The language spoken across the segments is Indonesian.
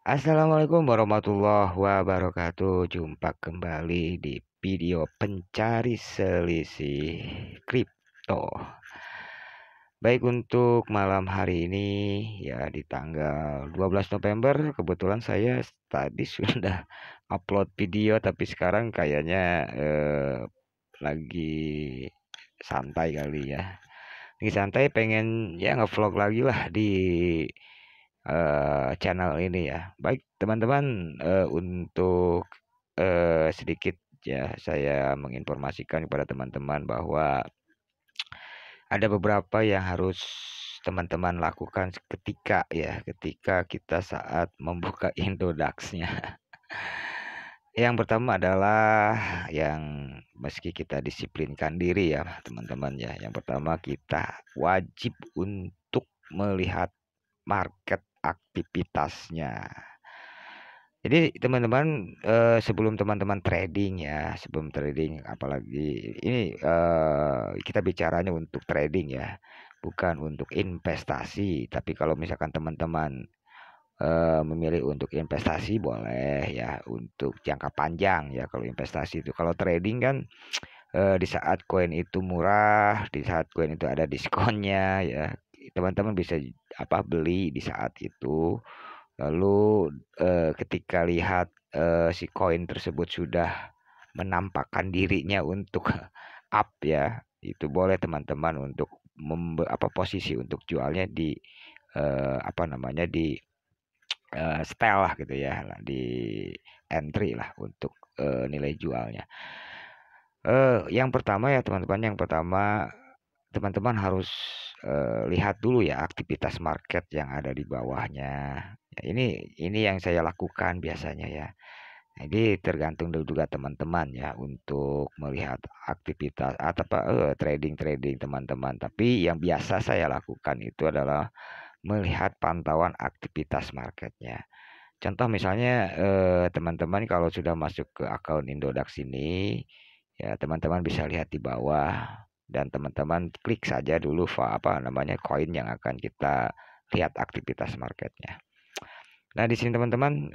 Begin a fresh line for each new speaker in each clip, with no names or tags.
Assalamualaikum warahmatullahi wabarakatuh. Jumpa kembali di video pencari selisih kripto. Baik, untuk malam hari ini ya di tanggal 12 November kebetulan saya tadi sudah upload video, tapi sekarang kayaknya lagi santai kali ya. Lagi santai, pengen ya ngevlog lagi lah di channel ini ya. Baik teman-teman, untuk sedikit ya saya menginformasikan kepada teman-teman bahwa ada beberapa yang harus teman-teman lakukan ketika kita saat membuka Indodax-nya. Yang pertama adalah yang meski kita disiplinkan diri ya teman-teman ya. Yang pertama, kita wajib untuk melihat market aktivitasnya. Jadi teman-teman, sebelum teman-teman trading ya, sebelum trading apalagi ini, kita bicaranya untuk trading ya, bukan untuk investasi. Tapi kalau misalkan teman-teman memilih untuk investasi boleh ya, untuk jangka panjang ya kalau investasi itu. Kalau trading kan di saat koin itu murah, di saat koin itu ada diskonnya ya, teman-teman bisa beli di saat itu. Lalu ketika lihat si koin tersebut sudah menampakkan dirinya untuk up ya, itu boleh teman-teman untuk posisi untuk jualnya di di setel lah gitu ya, di entry lah untuk nilai jualnya. Yang pertama ya teman-teman, teman-teman harus lihat dulu ya aktivitas market yang ada di bawahnya. Ya, ini yang saya lakukan biasanya ya. Jadi tergantung juga teman-teman ya untuk melihat aktivitas atau trading-trading teman-teman. Tapi yang biasa saya lakukan itu adalah melihat pantauan aktivitas marketnya. Contoh misalnya, teman-teman kalau sudah masuk ke akun Indodax ini, ya teman-teman bisa lihat di bawah dan teman-teman klik saja dulu koin yang akan kita lihat aktivitas marketnya. Nah, di sini teman-teman,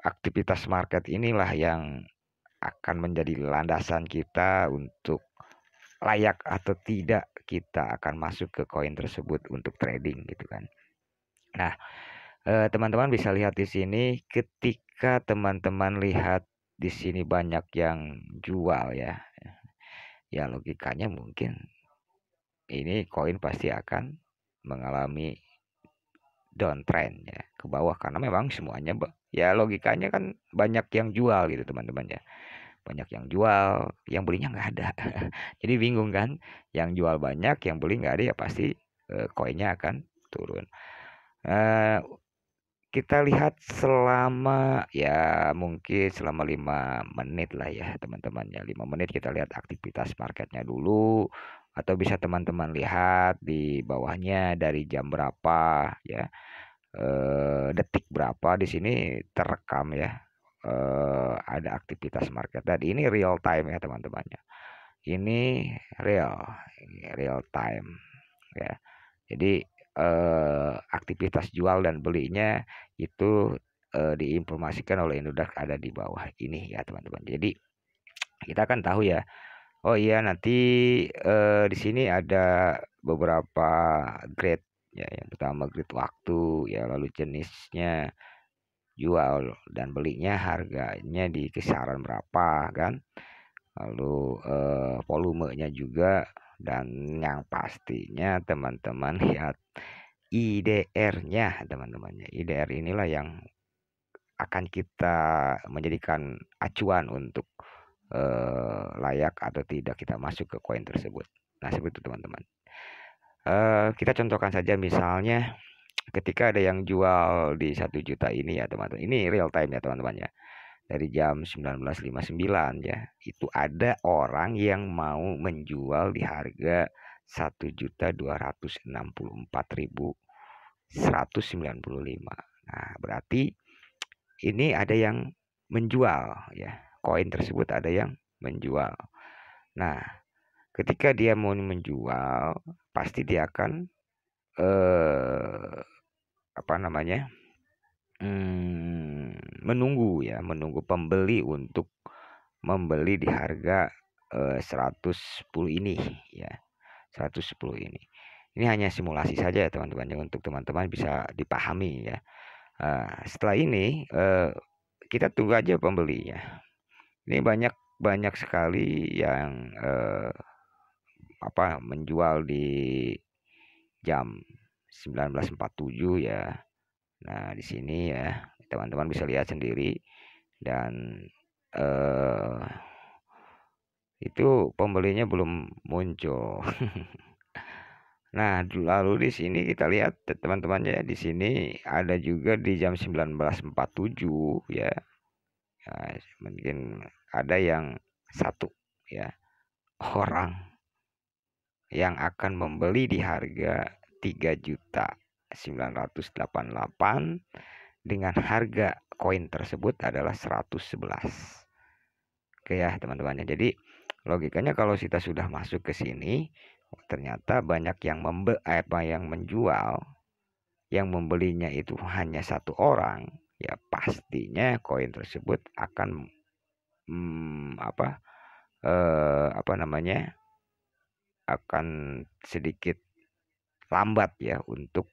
aktivitas market inilah yang akan menjadi landasan kita untuk layak atau tidak kita akan masuk ke koin tersebut untuk trading gitu kan. Nah, teman-teman bisa lihat di sini, ketika teman-teman lihat di sini banyak yang jual ya. Ya logikanya mungkin ini koin pasti akan mengalami downtrend ya, ke bawah, karena memang semuanya ya logikanya kan banyak yang jual gitu teman-teman ya. Banyak yang jual, yang belinya nggak ada. Jadi bingung kan? Yang jual banyak, yang beli nggak ada, ya pasti koinnya akan turun. Eh, kita lihat selama ya mungkin selama 5 menit lah ya teman-teman ya. 5 menit kita lihat aktivitas marketnya dulu, atau bisa teman-teman lihat di bawahnya dari jam berapa ya, detik berapa di sini terekam ya, ada aktivitas market. Dan ini real time ya teman-teman ya. Ini real time ya. Jadi aktivitas jual dan belinya itu diinformasikan oleh Indodax ada di bawah ini ya teman-teman. Jadi kita kan tahu ya. Oh iya, nanti di sini ada beberapa grade ya. Yang pertama grade waktu ya, lalu jenisnya jual dan belinya harganya di kisaran berapa kan. Lalu volumenya juga, dan yang pastinya teman-teman lihat IDR-nya teman-teman. IDR inilah yang akan kita menjadikan acuan untuk layak atau tidak kita masuk ke koin tersebut. Nah, seperti itu teman-teman. Kita contohkan saja misalnya ketika ada yang jual di 1 juta ini ya teman-teman. Ini real time ya teman-teman ya. Dari jam 19.59 ya, itu ada orang yang mau menjual di harga 1.264.195. Nah, berarti ini ada yang menjual ya. Koin tersebut ada yang menjual. Nah, ketika dia mau menjual, pasti dia akan eh apa namanya? menunggu pembeli untuk membeli di harga 110 ini ya. 110 ini. Ini hanya simulasi saja ya teman-teman ya, untuk teman-teman bisa dipahami ya. Setelah ini kita tunggu aja pembelinya. Ini banyak banyak sekali yang menjual di jam 19.47 ya. Nah, di sini ya teman-teman bisa lihat sendiri dan eh itu pembelinya belum muncul. Nah, lalu di sini kita lihat teman-temannya di sini ada juga di jam 19.47 ya. Nah, mungkin ada yang satu ya orang yang akan membeli di harga 3.988 dengan harga koin tersebut adalah 111. Oke ya teman-temannya. Jadi logikanya kalau kita sudah masuk ke sini ternyata banyak yang menjual, yang membelinya itu hanya satu orang, ya pastinya koin tersebut akan akan sedikit lambat ya untuk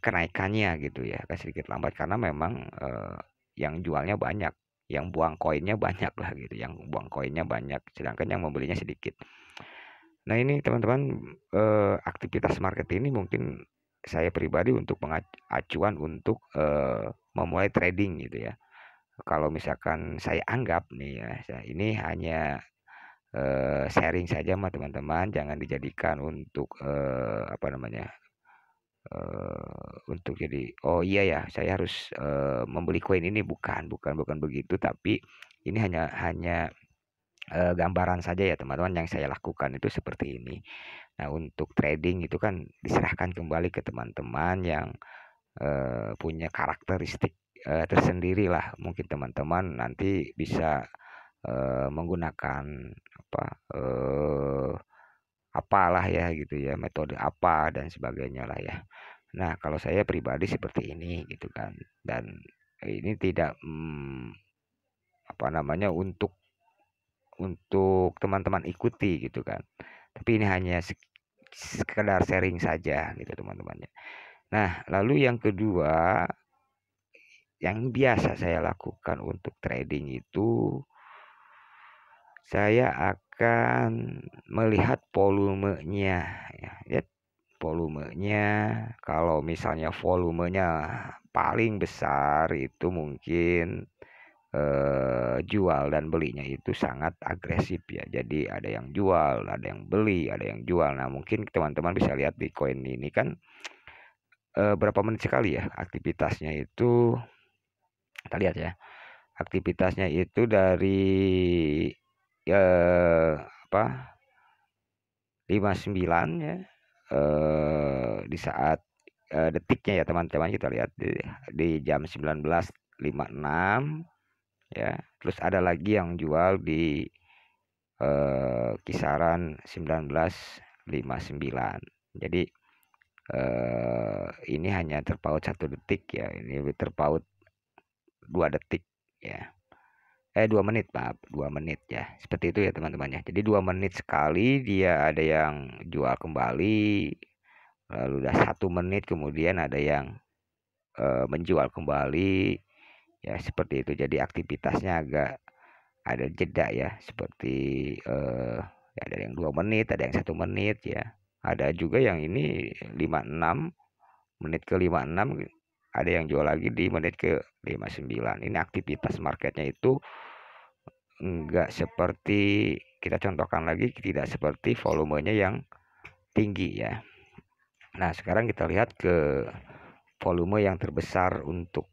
kenaikannya gitu ya, akan sedikit lambat karena memang yang jualnya banyak, yang buang koinnya banyak lah gitu, yang buang koinnya banyak, sedangkan yang membelinya sedikit. Nah ini teman-teman, aktivitas market ini mungkin saya pribadi untuk acuan untuk memulai trading gitu ya. Kalau misalkan saya anggap nih ya, ini hanya sharing saja sama teman-teman, jangan dijadikan untuk untuk jadi oh iya ya saya harus membeli koin ini, bukan begitu, tapi ini hanya gambaran saja ya teman-teman, yang saya lakukan itu seperti ini. Nah, untuk trading itu kan diserahkan kembali ke teman-teman yang punya karakteristik tersendiri lah. Mungkin teman-teman nanti bisa menggunakan apa apalah ya gitu ya, metode apa dan sebagainya lah ya. Nah, kalau saya pribadi seperti ini gitu kan. Dan ini tidak untuk teman-teman ikuti gitu kan. Tapi ini hanya sekedar sharing saja gitu teman-temannya. Nah, lalu yang kedua yang biasa saya lakukan untuk trading itu saya akan melihat volumenya ya. Lihat volumenya, kalau misalnya volumenya paling besar itu mungkin jual dan belinya itu sangat agresif ya. Jadi ada yang jual, ada yang beli, ada yang jual. Nah, mungkin teman-teman bisa lihat di koin ini kan berapa menit sekali ya aktivitasnya itu. Kita lihat ya. Aktivitasnya itu dari apa 59 ya, di saat detiknya ya teman-teman, kita lihat di jam 19.56 ya. Terus ada lagi yang jual di kisaran 19.59. Jadi ini hanya terpaut 1 detik ya, ini terpaut 2 detik ya. 2 menit, maaf, 2 menit ya. Seperti itu ya teman-teman ya. Jadi 2 menit sekali dia ada yang jual kembali, lalu udah 1 menit kemudian ada yang menjual kembali ya, seperti itu. Jadi aktivitasnya agak ada jeda ya, seperti ada yang 2 menit, ada yang 1 menit ya. Ada juga yang ini 56 menit ke 56, ada yang jual lagi di menit ke 59. Ini aktivitas marketnya itu enggak seperti, kita contohkan lagi, tidak seperti volumenya yang tinggi ya. Nah, sekarang kita lihat ke volume yang terbesar untuk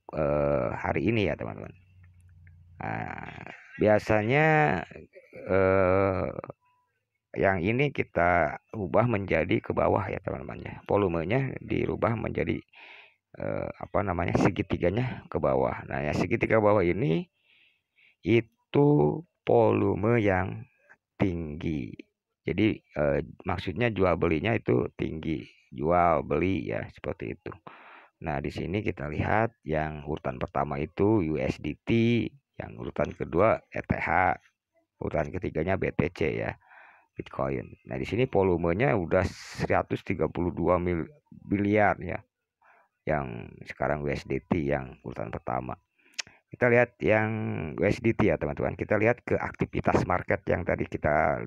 hari ini ya teman-teman. Nah, biasanya yang ini kita ubah menjadi ke bawah ya teman-teman ya. Volumenya dirubah menjadi segitiganya ke bawah. Nah, ya segitiga bawah ini itu volume yang tinggi. Jadi maksudnya jual belinya itu tinggi, jual beli ya, seperti itu. Nah, di sini kita lihat yang urutan pertama itu USDT, yang urutan kedua ETH, urutan ketiganya BTC ya, Bitcoin. Nah, di sini volumenya udah 132 miliar ya, yang sekarang USDT yang urutan pertama. Kita lihat yang USDT ya teman-teman. Kita lihat ke aktivitas market yang tadi kita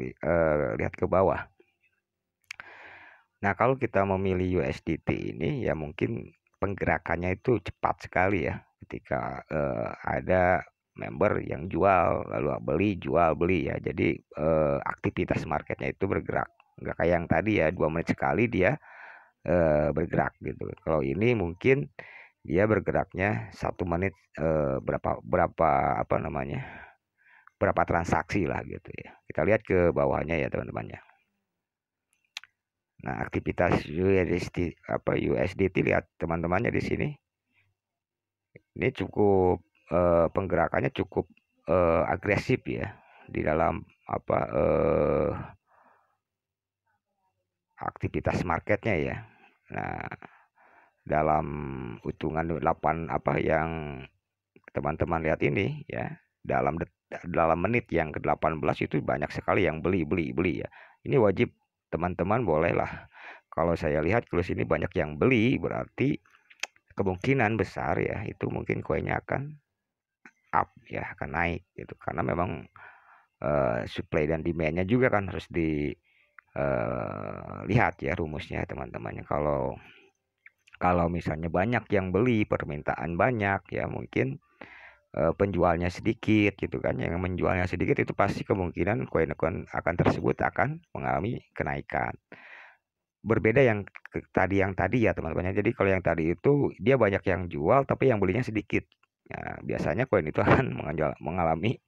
lihat ke bawah. Nah, kalau kita memilih USDT ini ya mungkin penggerakannya itu cepat sekali ya. Ketika ada member yang jual lalu beli jual beli ya. Jadi aktivitas marketnya itu bergerak. Nggak kayak yang tadi ya 2 menit sekali dia bergerak gitu. Kalau ini mungkin dia bergeraknya 1 menit berapa berapa apa namanya berapa transaksi lah gitu ya. Kita lihat ke bawahnya ya teman-teman ya. Nah, aktivitas USDT lihat teman-temannya di sini. Ini cukup penggerakannya cukup agresif ya di dalam aktivitas marketnya ya. Nah, dalam hitungan 8 yang teman-teman lihat ini ya, dalam menit yang ke-18 itu banyak sekali yang beli ya. Ini wajib teman-teman bolehlah. Kalau saya lihat kalau sini banyak yang beli berarti kemungkinan besar ya itu mungkin koinnya akan up ya, akan naik gitu. Karena memang supply dan demand-nya juga kan harus dilihat ya rumusnya teman-temannya. Kalau misalnya banyak yang beli, permintaan banyak ya mungkin penjualnya sedikit gitu kan. Yang menjualnya sedikit itu pasti kemungkinan koin-koin akan tersebut akan mengalami kenaikan. Berbeda yang tadi ya teman-teman. Jadi kalau yang tadi itu dia banyak yang jual tapi yang belinya sedikit. Nah, biasanya koin itu akan mengalami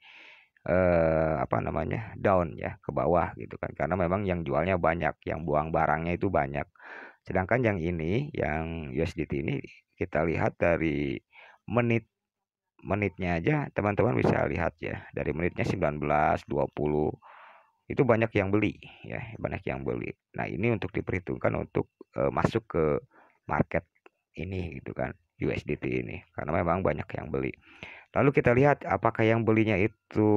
down ya ke bawah gitu kan karena memang yang jualnya banyak, yang buang barangnya itu banyak. Sedangkan yang ini, yang USDT ini kita lihat dari menitnya aja teman-teman bisa lihat ya. Dari menitnya 19, 20 itu banyak yang beli ya, banyak yang beli. Nah, ini untuk diperhitungkan untuk masuk ke market ini gitu kan, USDT ini karena memang banyak yang beli. Lalu kita lihat apakah yang belinya itu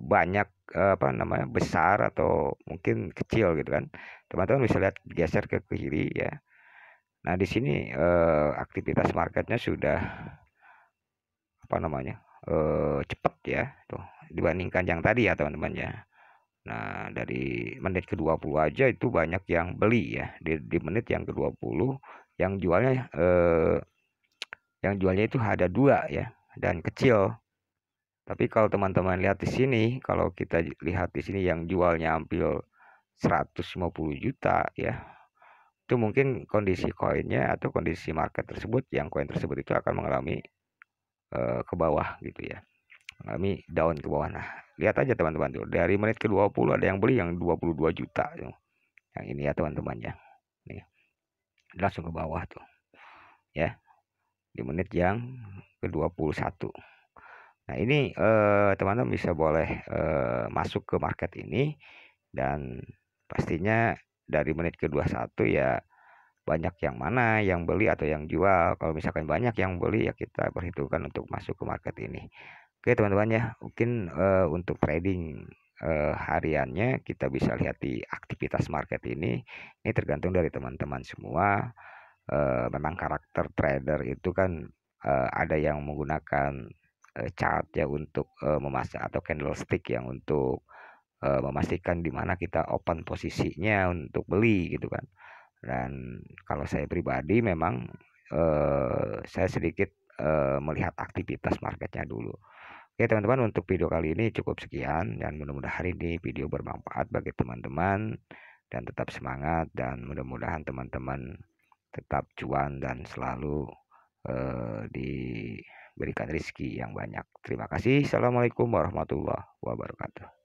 banyak besar atau mungkin kecil gitu kan. Teman-teman bisa lihat geser ke kiri ya. Nah, di sini aktivitas marketnya sudah cepat ya tuh dibandingkan yang tadi ya teman-teman ya. Nah, dari menit ke-20 aja itu banyak yang beli ya. Di menit yang ke-20 yang jualnya itu ada 2 ya dan kecil. Tapi kalau teman-teman lihat di sini, kalau kita lihat di sini yang jualnya hampir 150 juta ya. Itu mungkin kondisi koinnya atau kondisi market tersebut yang koin tersebut itu akan mengalami ke bawah gitu ya. Mengalami down ke bawah. Nah, lihat aja teman-teman tuh. Dari menit ke-20 ada yang beli yang 22 juta tuh. Yang ini ya teman-teman ya. Nih, langsung ke bawah tuh. Ya, di menit yang ke-21. Nah, ini teman-teman bisa boleh masuk ke market ini dan pastinya dari menit ke-21 ya banyak yang mana yang beli atau yang jual. Kalau misalkan banyak yang beli ya kita perhitungkan untuk masuk ke market ini. Oke teman-teman ya, mungkin untuk trading hariannya kita bisa lihat di aktivitas market ini. Ini tergantung dari teman-teman semua. Memang karakter trader itu kan ada yang menggunakan chart ya untuk memasak atau candlestick yang untuk memastikan di mana kita open posisinya untuk beli gitu kan. Dan kalau saya pribadi memang saya sedikit melihat aktivitas marketnya dulu. Oke teman-teman, untuk video kali ini cukup sekian dan mudah-mudahan ini video bermanfaat bagi teman-teman dan tetap semangat dan mudah-mudahan teman-teman tetap cuan dan selalu diberikan rezeki yang banyak. Terima kasih. Assalamualaikum warahmatullahi wabarakatuh.